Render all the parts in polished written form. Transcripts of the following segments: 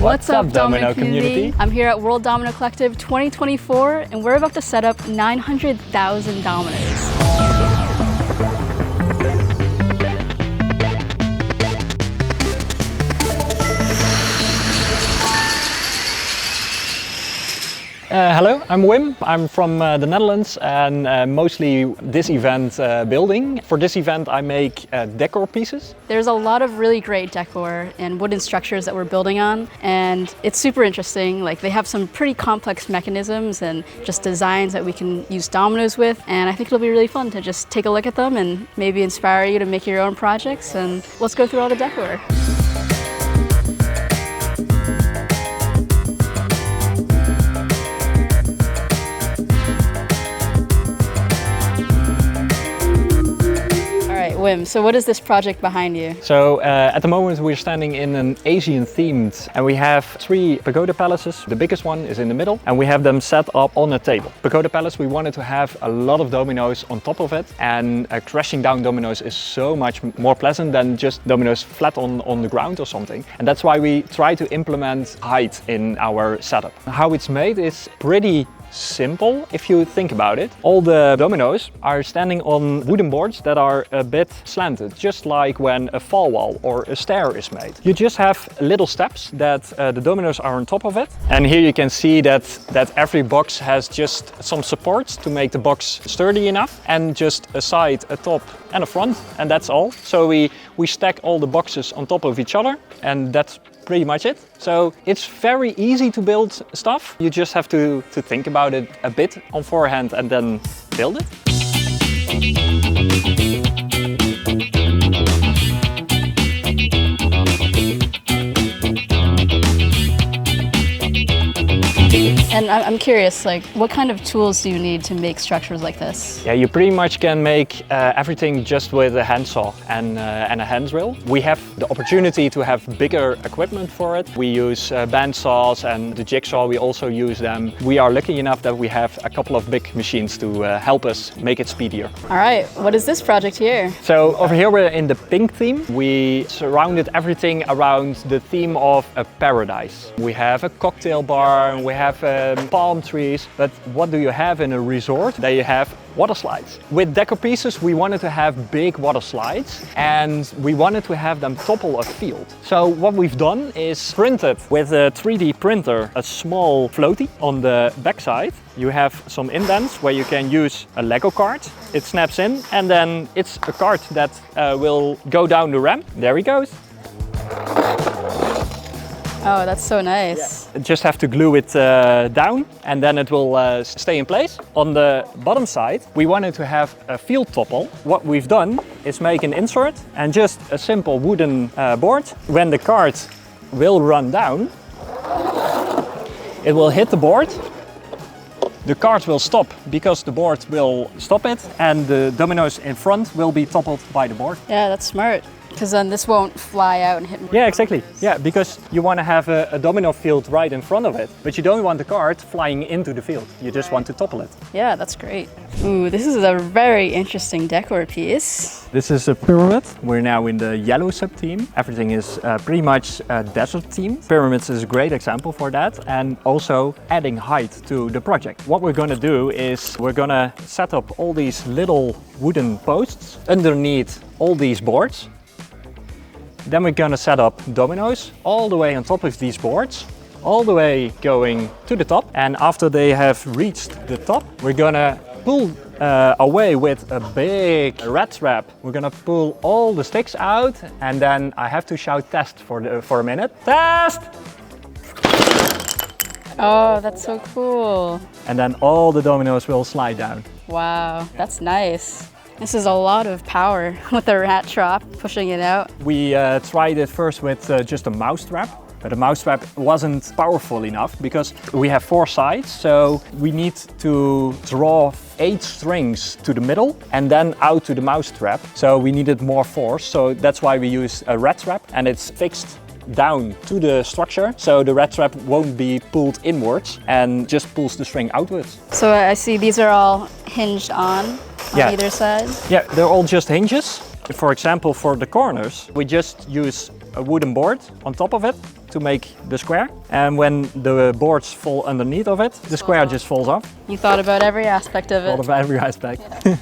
What's up, Domino community? I'm here at World Domino Collective 2024, and we're about to set up 900,000 dominoes. Hello, I'm Wim. I'm from the Netherlands and mostly this event building. For this event I make decor pieces. There's a lot of really great decor and wooden structures that we're building on, and it's super interesting. Like, they have some pretty complex mechanisms and just designs that we can use dominoes with, and I think it'll be really fun to just take a look at them and maybe inspire you to make your own projects. And let's go through all the decor. Wim, so what is this project behind you? So at the moment we're standing in an Asian themed, and we have 3 pagoda palaces. The biggest one is in the middle, and we have them set up on a table. Pagoda palace, we wanted to have a lot of dominoes on top of it, and crashing down dominoes is so much more pleasant than just dominoes flat on the ground or something. And that's why we try to implement height in our setup. How it's made is pretty simple if you think about it. All the dominoes are standing on wooden boards that are a bit slanted, just like when a fall wall or a stair is made. You just have little steps that the dominoes are on top of it. And here you can see that every box has just some supports to make the box sturdy enough, and just a side, a top and a front, and that's all. So we stack all the boxes on top of each other, and that's pretty much it. So it's very easy to build stuff. You just have to think about it a bit on forehand and then build it. And I'm curious, like, what kind of tools do you need to make structures like this? Yeah, you pretty much can make everything just with a handsaw and a hand drill. We have the opportunity to have bigger equipment for it. We use band saws and the jigsaw, we also use them. We are lucky enough that we have a couple of big machines to help us make it speedier. All right, what is this project here? So over here we're in the pink theme. We surrounded everything around the theme of a paradise. We have a cocktail bar, we have palm trees, but what do you have in a resort? There you have water slides. With decor pieces we wanted to have big water slides, and we wanted to have them topple a field. So what we've done is printed with a 3D printer a small floaty on the backside. You have some indents where you can use a Lego card. It snaps in, and then it's a card that will go down the ramp. There he goes. Oh, that's so nice. Yeah. Just have to glue it down, and then it will stay in place. On the bottom side, we wanted to have a field topple. What we've done is make an insert and just a simple wooden board. When the cart will run down, it will hit the board. The cart will stop because the board will stop it, and the dominoes in front will be toppled by the board. Yeah, that's smart. Because then this won't fly out and hit me. Yeah, exactly. Yeah, because you want to have a domino field right in front of it, but you don't want the cart flying into the field. You just want to topple it. Yeah, that's great. Ooh, this is a very interesting decor piece. This is a pyramid. We're now in the yellow sub-theme. Everything is pretty much desert themed. Pyramids is a great example for that, and also adding height to the project. What we're gonna do is we're gonna set up all these little wooden posts underneath all these boards. Then we're gonna set up dominoes all the way on top of these boards, all the way going to the top. And after they have reached the top, we're gonna pull away with a big rat trap. We're gonna pull all the sticks out, and then I have to shout test for a minute. Test! Oh, that's so cool. And then all the dominoes will slide down. Wow, that's nice. This is a lot of power with the rat trap, pushing it out. We tried it first with just a mouse trap, but the mouse trap wasn't powerful enough because we have 4 sides, so we need to draw 8 strings to the middle and then out to the mouse trap. So we needed more force, so that's why we use a rat trap, and it's fixed down to the structure, so the rat trap won't be pulled inwards and just pulls the string outwards. So I see these are all hinged on either side? Yeah, they're all just hinges. For example, for the corners, we just use a wooden board on top of it to make the square. And when the boards fall underneath of it, the square just falls off. You thought about every aspect of it. Thought of every aspect. Yeah.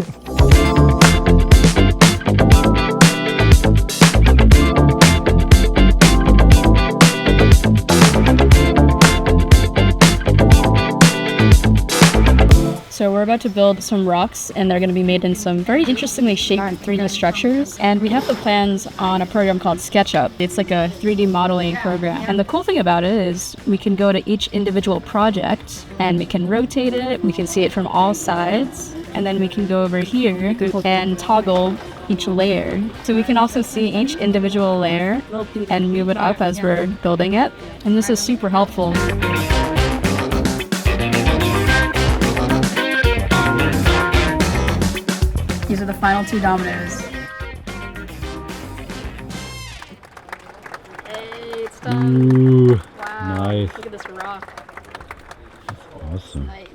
So we're about to build some rocks, and they're going to be made in some very interestingly shaped 3D structures. And we have the plans on a program called SketchUp. It's like a 3D modeling program. And the cool thing about it is we can go to each individual project and we can rotate it. We can see it from all sides. And then we can go over here and toggle each layer. So we can also see each individual layer and move it up as we're building it. And this is super helpful. These are the final 2 dominoes. Hey, it's done. Ooh, wow. nice. Look at this rock. That's awesome. Nice.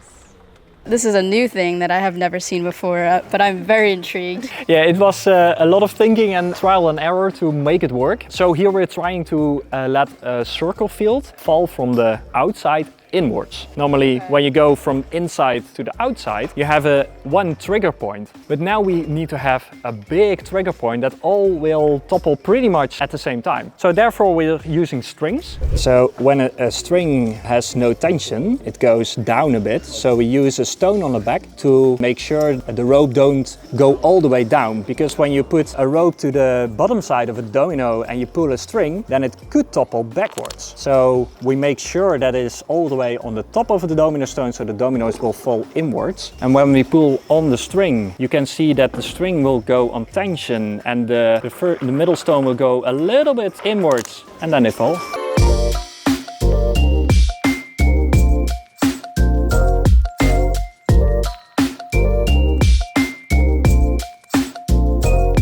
This is a new thing that I have never seen before, but I'm very intrigued. Yeah, it was a lot of thinking and trial and error to make it work. So here we're trying to let a circle field fall from the outside inwards. Normally, when you go from inside to the outside, you have one trigger point. But now we need to have a big trigger point that all will topple pretty much at the same time. So therefore we're using strings. So when a string has no tension, it goes down a bit. So we use a stone on the back to make sure the rope don't go all the way down. Because when you put a rope to the bottom side of a domino and you pull a string, then it could topple backwards. So we make sure that it is all the way on the top of the domino stone, so the dominoes will fall inwards. And when we pull on the string, you can see that the string will go on tension and the middle stone will go a little bit inwards, and then they fall.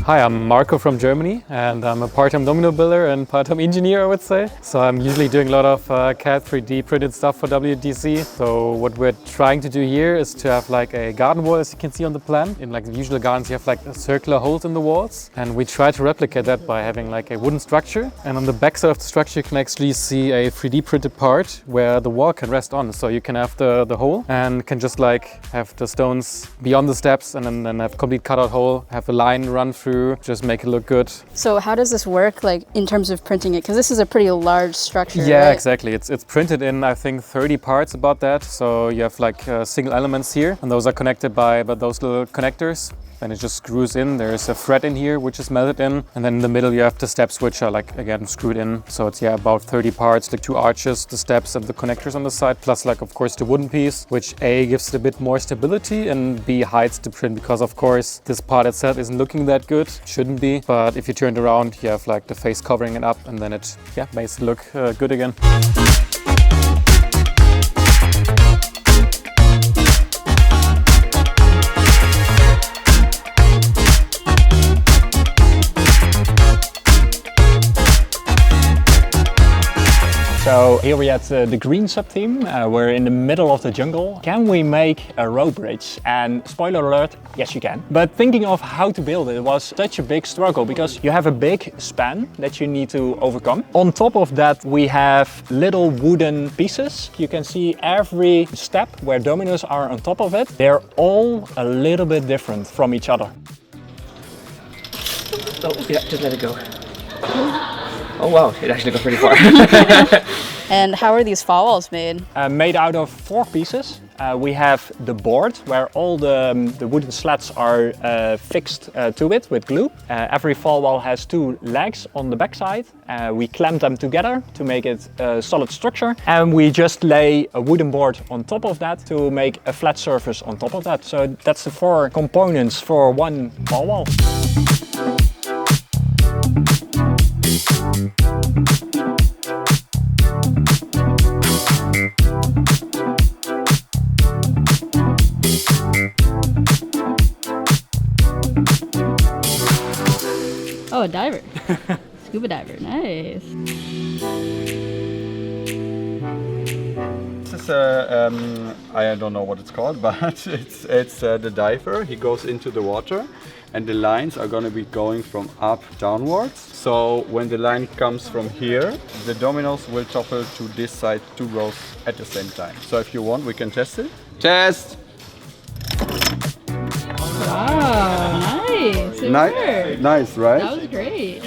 Hi, I'm Marco from Germany, and I'm a part-time domino builder and part-time engineer, I would say. So I'm usually doing a lot of CAD 3D printed stuff for WDC. So what we're trying to do here is to have like a garden wall, as you can see on the plan. In like the usual gardens, you have like circular holes in the walls, and we try to replicate that by having like a wooden structure. And on the back side of the structure, you can actually see a 3D printed part where the wall can rest on. So you can have the hole and can just like have the stones beyond the steps, and then have complete cutout hole, have a line run through, just make it look good. So how does this work, like in terms of printing it? Because this is a pretty large structure. Yeah, right? exactly. It's printed in, I think, 30 parts, about that. So you have like single elements here, and those are connected by those little connectors. Then it just screws in. There's a thread in here which is melted in, and then in the middle you have the steps which are like again screwed in. So it's about 30 parts, like 2 arches, the steps and the connectors on the side, plus like of course the wooden piece, which A gives it a bit more stability and B hides the print, because of course this part itself isn't looking that good, shouldn't be. But if you turn it around, you have like the face covering it up, and then it makes it look good again. So here we at the green sub-theme. We're in the middle of the jungle. Can we make a rope bridge? And spoiler alert, yes you can. But thinking of how to build it was such a big struggle, because you have a big span that you need to overcome. On top of that we have little wooden pieces. You can see every step where dominoes are on top of it. They're all a little bit different from each other. Oh yeah, just let it go. Oh wow, it actually got pretty far. And how are these fall walls made? Made out of 4 pieces. We have the board where all the wooden slats are fixed to it with glue. Every fall wall has 2 legs on the back side. We clamp them together to make it a solid structure. And we just lay a wooden board on top of that to make a flat surface on top of that. So that's the 4 components for one fall wall. Oh, a diver. Scuba diver, nice. This is I don't know what it's called, but it's the diver. He goes into the water and the lines are going to be going from up downwards. So when the line comes from here, the dominoes will topple to this side 2 rows at the same time. So if you want, we can test it. Test! Wow, nice. It worked. Nice, right? That was great.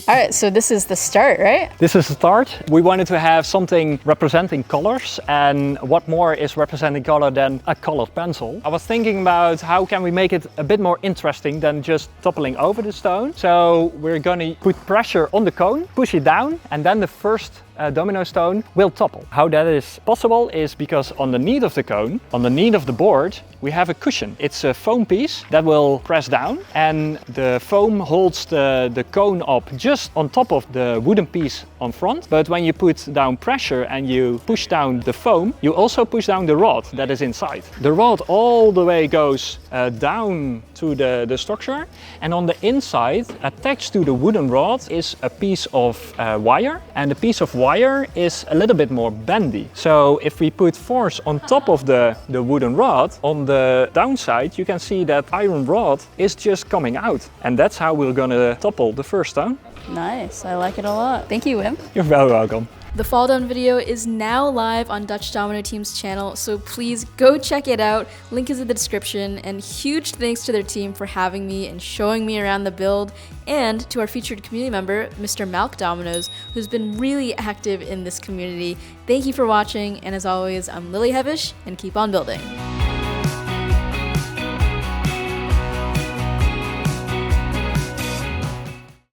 All right, so this is the start, right? This is the start. We wanted to have something representing colors, and what more is representing color than a colored pencil. I was thinking about how can we make it a bit more interesting than just toppling over the stone. So we're gonna put pressure on the cone, push it down, and then the first domino stone will topple. How that is possible is because underneath of the cone, underneath of the board, we have a cushion. It's a foam piece that will press down, and the foam holds the cone up just on top of the wooden piece on front. But when you put down pressure and you push down the foam, you also push down the rod that is inside. The rod all the way goes down to the structure, and on the inside, attached to the wooden rod, is a piece of wire, and the piece of wire is a little bit more bendy. So if we put force on top of the wooden rod, on the downside you can see that iron rod is just coming out, and that's how we're gonna topple the first stone. Nice, I like it a lot. Thank you, Wim. You're very welcome. The fall down video is now live on Dutch Domino Team's channel, so please go check it out. Link is in the description, and huge thanks to their team for having me and showing me around the build, and to our featured community member, Mr. Malk Dominoes, who's been really active in this community. Thank you for watching, and as always, I'm Lily Hevish, and keep on building.